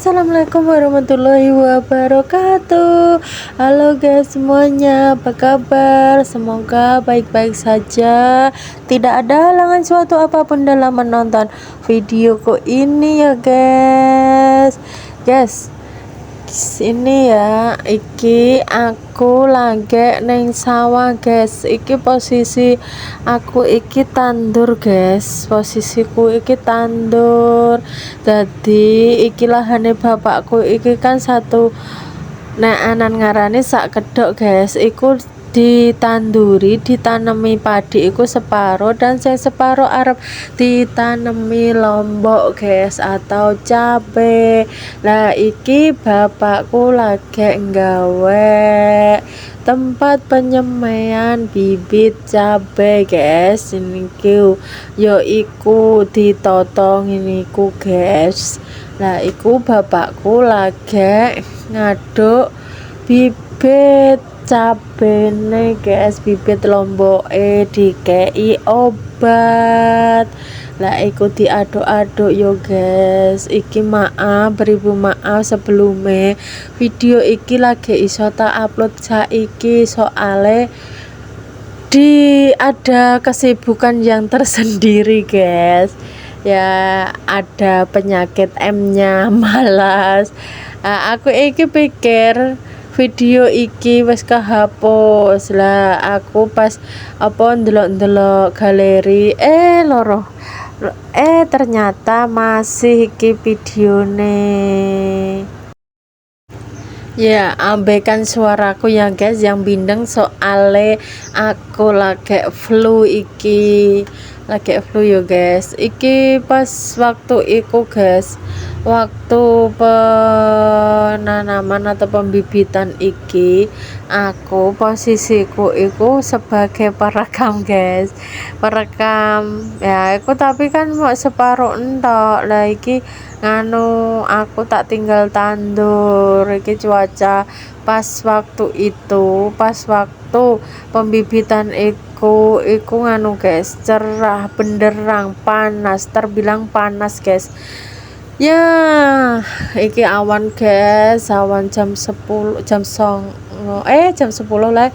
Assalamualaikum warahmatullahi wabarakatuh. Halo guys semuanya, apa kabar? Semoga baik-baik saja. Tidak ada halangan suatu apapun dalam menonton videoku ini ya guys. Ini ya, iki aku lagi neng sawah guys. Iki posisi aku iki tandur guys. Posisiku iki tandur. Jadi iki lahane bapakku iki kan satu nek anan ngarani sak kedok guys. Iku ditanduri, ditanami padi iku separo, dan saya separo arep ditanami lombok guys atau cabe. Lah iki bapakku lagi nggawe tempat penyemaian bibit cabe guys. Ini yo iku ditotong ini ku guys. Lah iku bapakku lagi ngaduk bibit cabene guys, bibit lomboke dikei obat. Lah iku diaduk-aduk yo guys. Iki maaf, beribu maaf sebelumnya video iki lagi iso tak upload saiki soale ada kesibukan yang tersendiri guys. Ya ada penyakit M-nya malas. Aku iki pikir video iki wis kehapus. Lah aku pas apa ndelok-ndelok galeri loro ternyata masih iki videone. Ya abaikan suaraku ya guys yang bindeng soale aku lagi flu yo guys. Iki pas waktu iku guys, waktu penanaman atau pembibitan iki, aku posisiku iku sebagai perekam guys, perekam ya aku, tapi kan mau separuh entok. Lah iki nganu aku tak tinggal tandur. Iki cuaca pas waktu itu, pas waktu pembibitan iku nganu guys, cerah benderang, panas, terbilang panas guys. Ya iki awan guys, awan jam 10 jam 10 lah,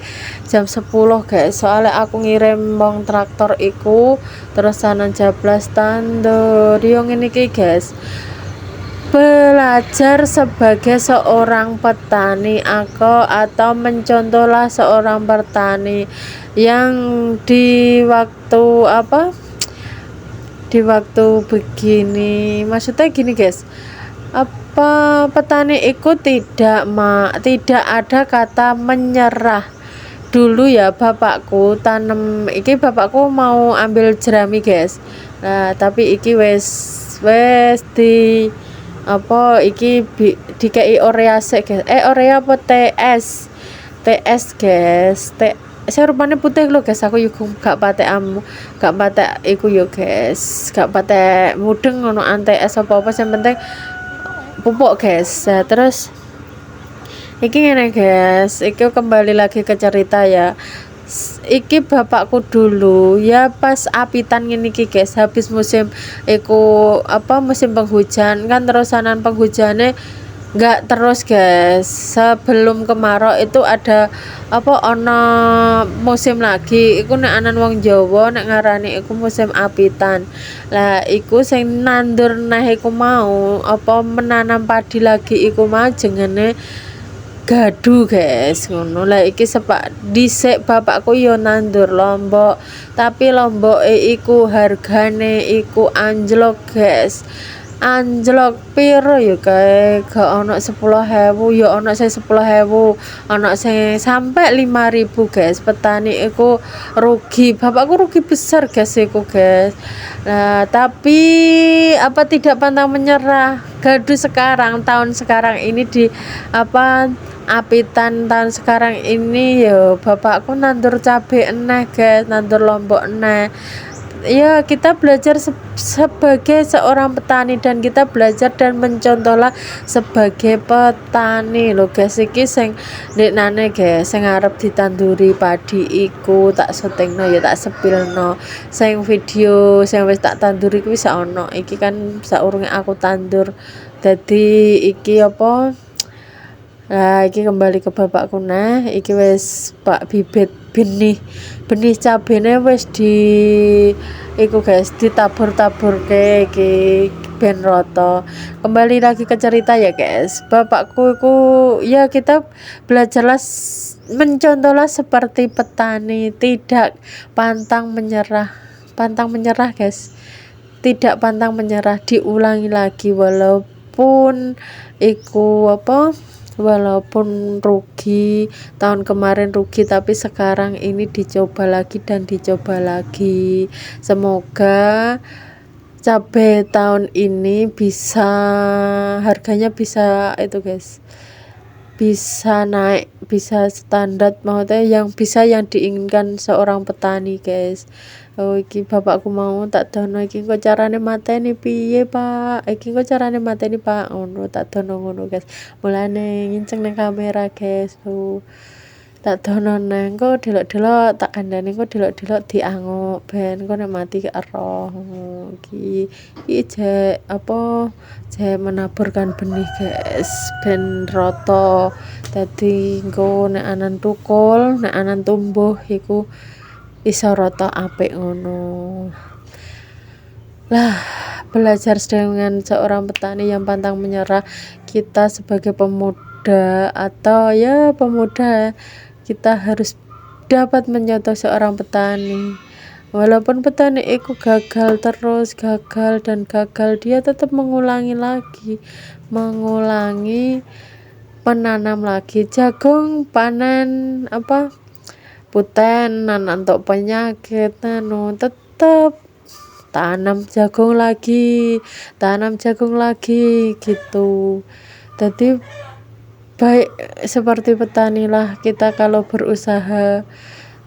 jam 10 guys. Soalnya aku ngirim wong traktor iku terus sanan jablas tandur yo ngene iki guys. Belajar sebagai seorang petani atau mencontohlah seorang petani yang di waktu begini, maksudnya gini guys, apa petani itu tidak ada kata menyerah. Dulu ya bapakku tanam iki, bapakku mau ambil jerami guys. Nah tapi iki wes di apa iki dikei orea sik guys. Orea apa TS guys. Saya rupanya putih loh guys. Aku juga gak patek iku yo guys, gak patek mudeng ngono antes apa yang penting pupuk guys. Nah, terus iki ngene guys, iki kembali lagi ke cerita ya. Iki bapakku dulu ya pas apitan ngene iki guys, habis musim musim penghujan kan, terusanan penghujane enggak terus guys. Sebelum kemarau itu ada musim lagi iku nek anan wong Jawa nek ngarani iku musim apitan. Lah iku sing nandur neh iku mau menanam padi lagi iku mau jenenge gadu guys ngono. Lah iki dhisik bapakku yo nandur lombok, tapi lomboke iku hargane iku anjlok guys. Anjlok piro ya kae, gak ono 10.000 ya, ono sing 10.000, ono sing sampai 5.000 guys. Petani iku rugi, bapakku rugi besar guys iku guys. Nah tapi tidak pantang menyerah. Gadu sekarang, tahun sekarang ini apitan tahun sekarang ini ya bapakku nandur cabe eneh guys, nandur lombok eneh. ya kita belajar sebagai seorang petani, dan kita belajar dan mencontohlah sebagai petani loh guys. Iki sing ndeknane guys sing arep ditanduri padi iku tak syutingno ya tak sepilno, sing video sing wis tak tanduri kuwi sak ono iki kan saurunge aku tandur. Dadi iki apa, nah, iki kembali ke bapakku. Nah, iki wis pak bibit benih cabene wis di iku guys ditabur-taburke iki ben rata. Kembali lagi ke cerita ya guys. Bapakku iku ya kita belajarlah mencontohlah seperti petani, tidak pantang menyerah. Pantang menyerah guys. Tidak pantang menyerah, diulangi lagi walaupun iku apa, walaupun rugi tahun kemarin rugi, tapi sekarang ini dicoba lagi dan dicoba lagi. Semoga cabai tahun ini bisa harganya bisa itu guys, bisa naik, bisa standar, maksudnya yang diinginkan seorang petani guys. Oh iki bapakku mau tak dono iki kok carane mateni piye Pak, iki kok carane mateni Pak, ngono tak dono ngono guys. Mulane nginceng nang kamera guys. Tak dono nang kok delok-delok tak kandhani kok delok-delok dianguk ben kok nek mati ero. Iki apa menaburkan benih guys ben rata, dadi engko nek anan tukul, nek anan tumbuh iku iso rata apik ngono. Lah, belajar dengan seorang petani yang pantang menyerah, kita sebagai pemuda atau ya pemuda, kita harus dapat mencontoh seorang petani. Walaupun petani itu gagal terus, gagal dan gagal, dia tetap mengulangi lagi, mengulangi, menanam lagi. Jagung panen apa, puten untuk penyakit tetap tanam jagung lagi gitu. Jadi baik seperti petani lah kita kalau berusaha,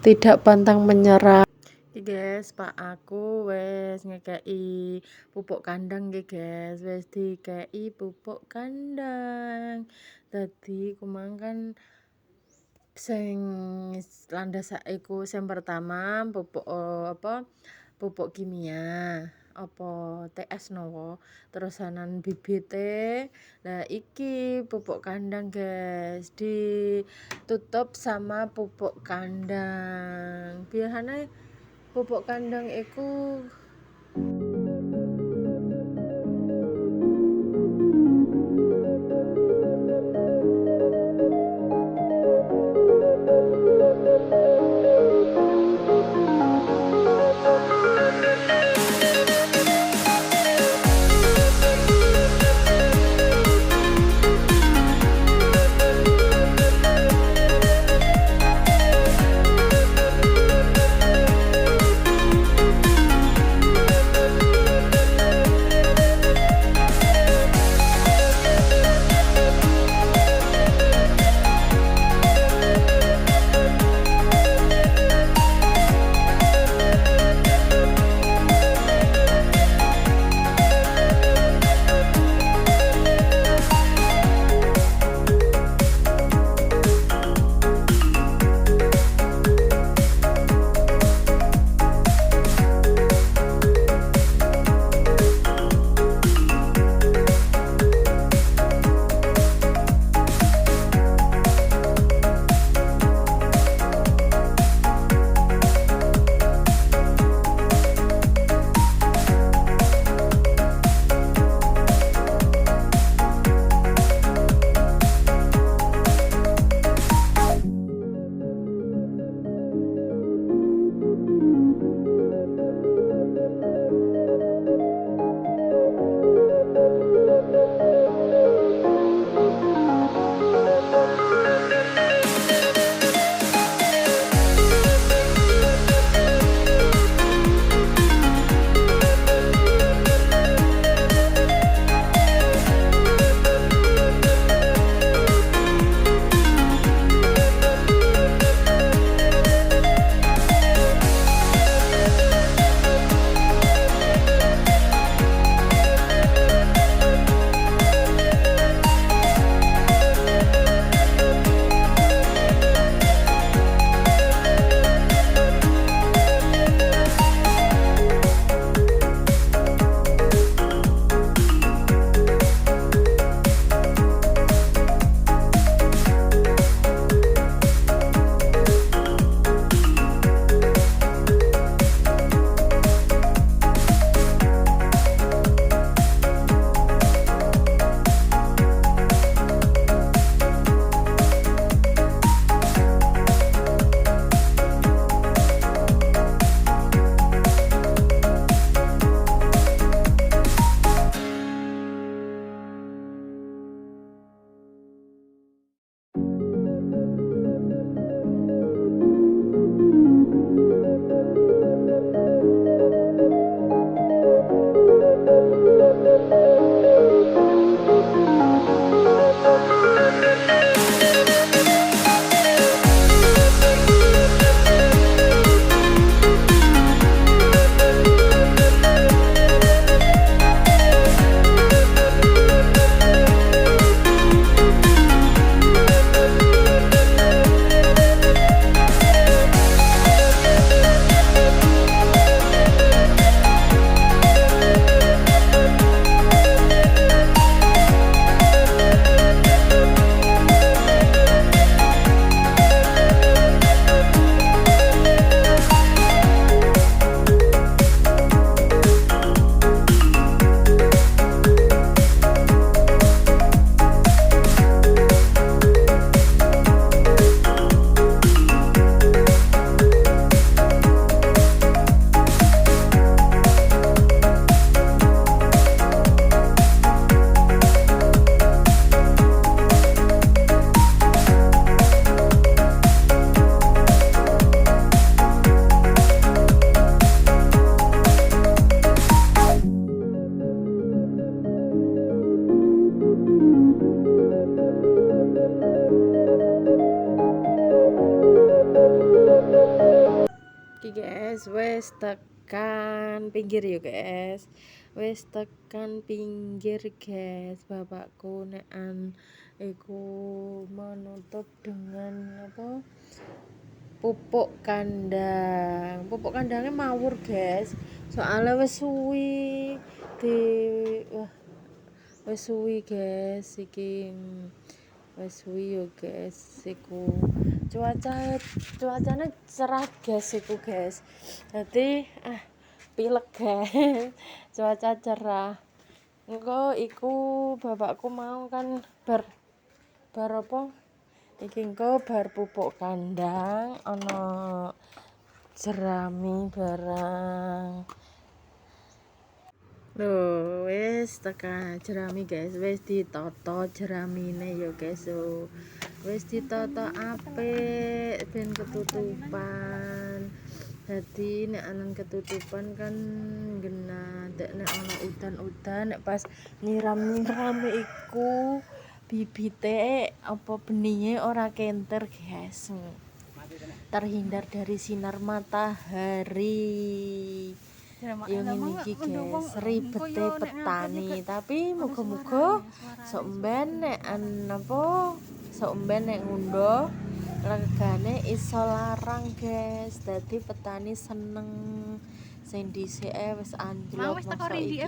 tidak pantang menyerah. Guys, Pak aku wes ngekei pupuk kandang guys, wes dikei pupuk kandang. Tadi kumangkan sing landas iku sing pertama pupuk pupuk kimia apa TS nowo, terus anan bibite. Nah iki pupuk kandang guys, ditutup sama pupuk kandang. Biasanya pupuk kandang iku guys, wes tekan pinggir yuk guys. Wes tekan pinggir guys. Bapakku nekan iku menutup dengan apa? Pupuk kandang. Pupuk kandangnya mawur guys. Soalnya wes suwi di wes suwi guys iki. Wes suwi yo guys iku. Cuacanya cerah guys iku guys. Jadi pilek guys. Cuaca cerah. Engko iku bapakku mau kan bar apa? Iki engko bar pupuk kandang ana jerami barang. Loh, wis tekan jerami guys, wis ditata jeramine ya guys. Wis ditata apik ben ketutupan. Dadi nek anan ketutupan kan genah, nek ana udan-udan nek pas nyiram iku bibite apa benihnya ora kenter guys. Terhindar dari sinar matahari. Yang ini guys, ribete petani, tapi muga-muga sok mben nek ngunduh regane iso larang guys. Dadi petani seneng. Sing dhisike wis anjlok masa iki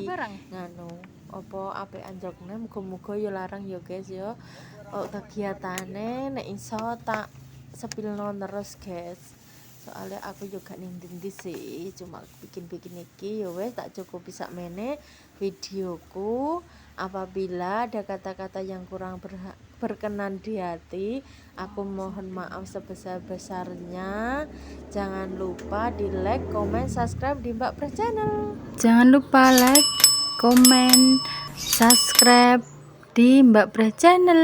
nganu apa apik anjlokne, muga-muga ya larang ya guys ya. Kegiatane nek iso tak sepilno terus guys. Soalnya aku juga nindi sih, cuma bikin iki ya wes tak cukup bisa mene videoku. Apabila ada kata-kata yang kurang berkenan di hati, aku mohon maaf sebesar-besarnya. Jangan lupa di like, comment, subscribe di Mbak Pres Channel. Jangan lupa like, comment, subscribe di Mbak Pres Channel.